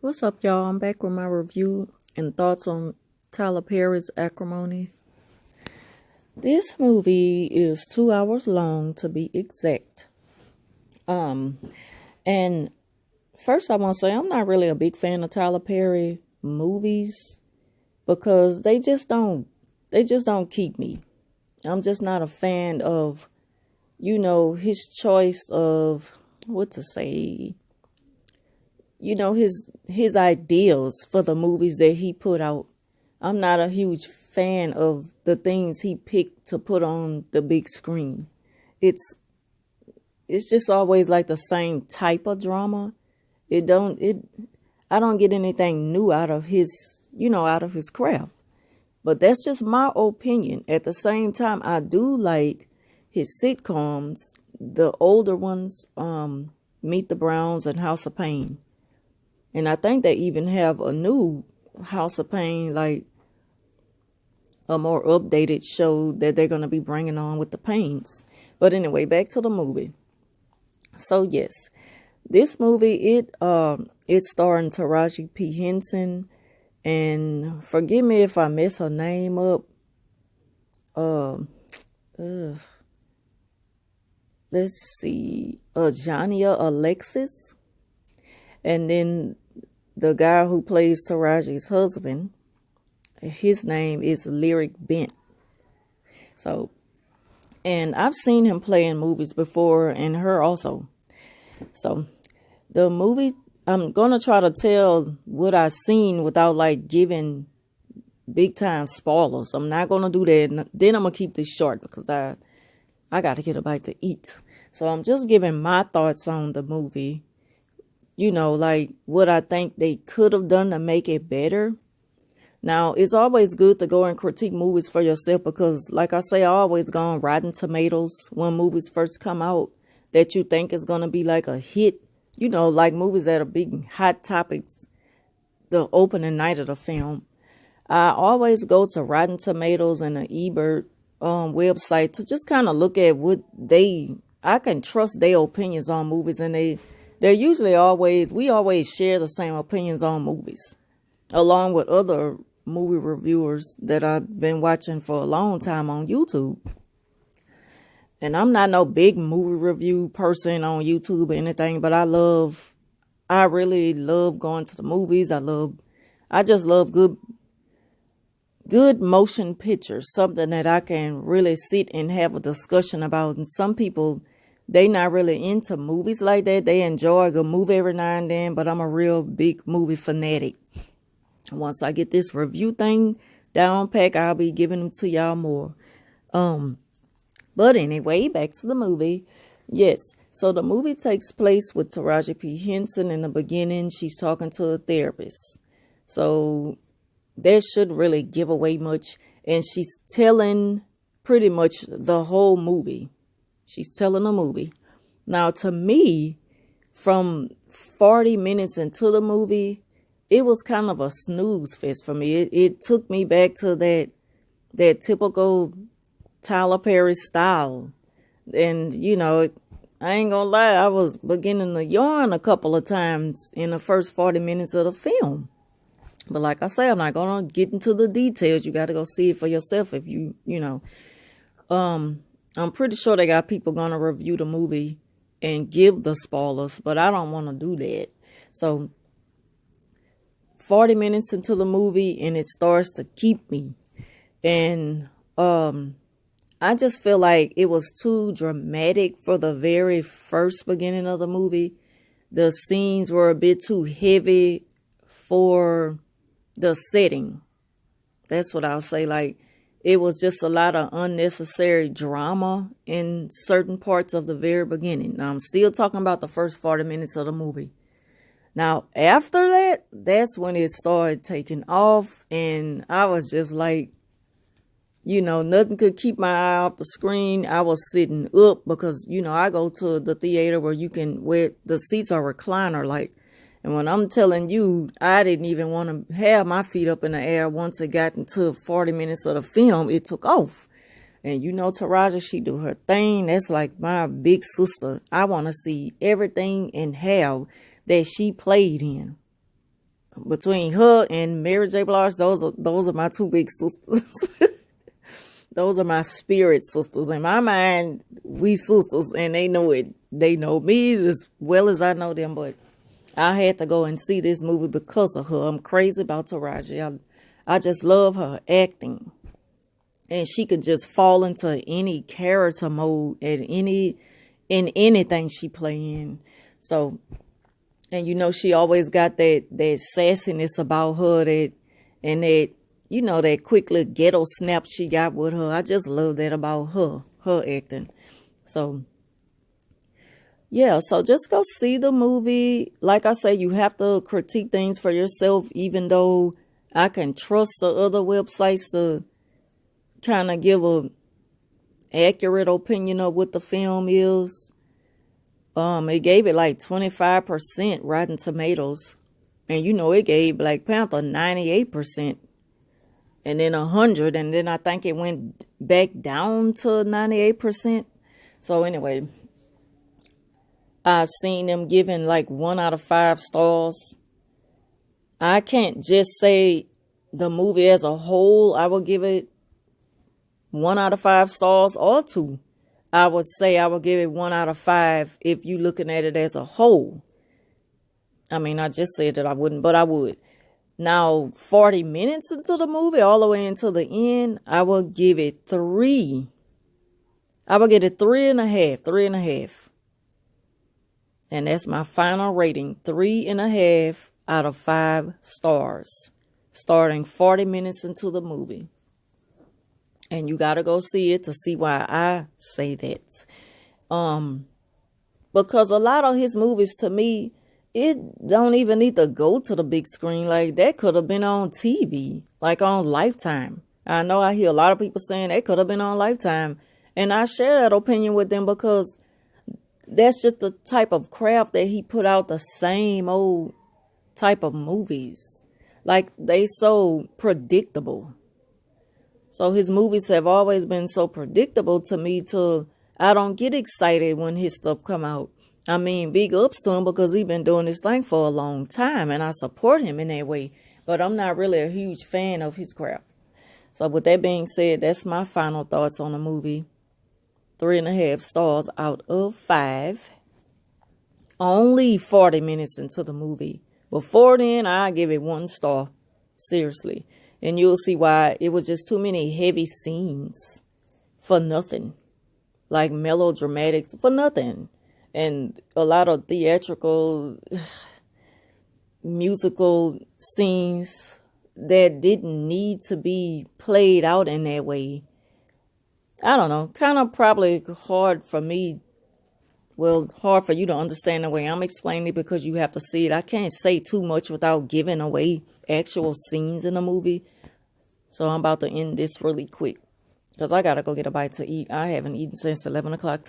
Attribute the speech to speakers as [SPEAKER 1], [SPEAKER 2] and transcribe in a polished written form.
[SPEAKER 1] What's up, y'all? I'm back with my review and thoughts on Tyler Perry's Acrimony. This movie is 2 hours long, to be exact. And first I want to say I'm not really a big fan of Tyler Perry movies because they just don't keep me. I'm just not a fan of, his choice of what to say. His ideals for the movies that he put out. I'm not a huge fan of the things he picked to put on the big screen. It's just always like the same type of drama. I don't get anything new out of his craft. But that's just my opinion. At the same time, I do like his sitcoms, the older ones, Meet the Browns and House of Pain. And I think they even have a new House of Pain, like a more updated show that they're going to be bringing on with the Pains. But anyway, back to the movie. So yes, this movie, it's starring Taraji P. Henson, and forgive me if I mess her name up. Let's see, Jania Alexis. And then the guy who plays Taraji's husband, his name is Lyric Bent. So, and I've seen him play in movies before, and her also. So, the movie, I'm going to try to tell what I've seen without like giving big time spoilers. I'm not going to do that. Then I'm going to keep this short because I got to get a bite to eat. So, I'm just giving my thoughts on the movie. Like what I think they could have done to make it better. Now, it's always good to go and critique movies for yourself because, like I say, I always go on Rotten Tomatoes when movies first come out that you think is going to be like a hit. Like movies that are big hot topics the opening night of the film. I always go to Rotten Tomatoes and the Ebert website to just kind of look at I can trust their opinions on movies, and they're usually we always share the same opinions on movies, along with other movie reviewers that I've been watching for a long time on YouTube. And I'm not no big movie review person on YouTube or anything, but I really love going to the movies. I just love good motion pictures, something that I can really sit and have a discussion about. And some people, they not really into movies like that. They enjoy a good movie every now and then, but I'm a real big movie fanatic. Once I get this review thing down pack, I'll be giving them to y'all more. But anyway, back to the movie. Yes, so the movie takes place with Taraji P. Henson. In the beginning, she's talking to a therapist. So that shouldn't really give away much. And she's telling pretty much the whole movie. She's telling a movie. Now, to me, from 40 minutes into the movie, it was kind of a snooze fest for me. It took me back to that typical Tyler Perry style. And, I ain't gonna lie, I was beginning to yawn a couple of times in the first 40 minutes of the film. But like I say, I'm not gonna get into the details. You got to go see it for yourself if you know. I'm pretty sure they got people going to review the movie and give the spoilers, but I don't want to do that. So 40 minutes into the movie and it starts to keep me. And I just feel like it was too dramatic for the very first beginning of the movie. The scenes were a bit too heavy for the setting. That's what I'll say. Like, it was just a lot of unnecessary drama in certain parts of the very beginning. Now, I'm still talking about the first 40 minutes of the movie. Now, after that, that's when it started taking off. And I was just like, nothing could keep my eye off the screen. I was sitting up because, I go to the theater where the seats are recliner, like. And when I'm telling you, I didn't even want to have my feet up in the air. Once it got into 40 minutes of the film, it took off. And Taraji, she do her thing. That's like my big sister. I want to see everything in hell that she played in. between her and Mary J. Blige, those are my two big sisters. Those are my spirit sisters. In my mind, we sisters, and they know it. They know me as well as I know them, but I had to go and see this movie because of her. I'm crazy about Taraji. I just love her acting. And she could just fall into any character mode in anything she play in. So, and she always got that sassiness about her, that quick little ghetto snap she got with her. I just love that about her acting. So, yeah, so just go see the movie. Like I say, you have to critique things for yourself, even though I can trust the other websites to kind of give a accurate opinion of what the film is. It gave it like 25% Rotten Tomatoes. And it gave Black Panther 98%. And then 100, and then I think it went back down to 98%. So anyway, I've seen them giving like 1 out of 5 stars. I can't just say the movie as a whole, I will give it 1 out of 5 stars or 2. I would say I would give it 1 out of 5 if you're looking at it as a whole. I mean, I just said that I wouldn't, but I would. Now, 40 minutes into the movie, all the way into the end, I will give it 3. I will get it 3.5, 3.5. And that's my final rating, 3.5 out of 5 stars, starting 40 minutes into the movie. And you got to go see it to see why I say that. Because a lot of his movies, to me, it don't even need to go to the big screen. Like, that could have been on TV, like on Lifetime. I know I hear a lot of people saying they could have been on Lifetime. And I share that opinion with them because that's just the type of craft that he put out, the same old type of movies. Like, they so predictable. So his movies have always been so predictable to me till I don't get excited when his stuff come out. I mean, big ups to him because he's been doing this thing for a long time and I support him in that way. But I'm not really a huge fan of his crap. So with that being said, that's my final thoughts on the movie. 3.5 stars out of 5. Only 40 minutes into the movie. Before then, I give it 1 star. Seriously. And you'll see why. It was just too many heavy scenes for nothing. Like melodramatic for nothing. And a lot of theatrical, musical scenes that didn't need to be played out in that way. I don't know. Kind of probably hard for me. Well, hard for you to understand the way I'm explaining it because you have to see it. I can't say too much without giving away actual scenes in the movie. So I'm about to end this really quick because I got to go get a bite to eat. I haven't eaten since 11 o'clock.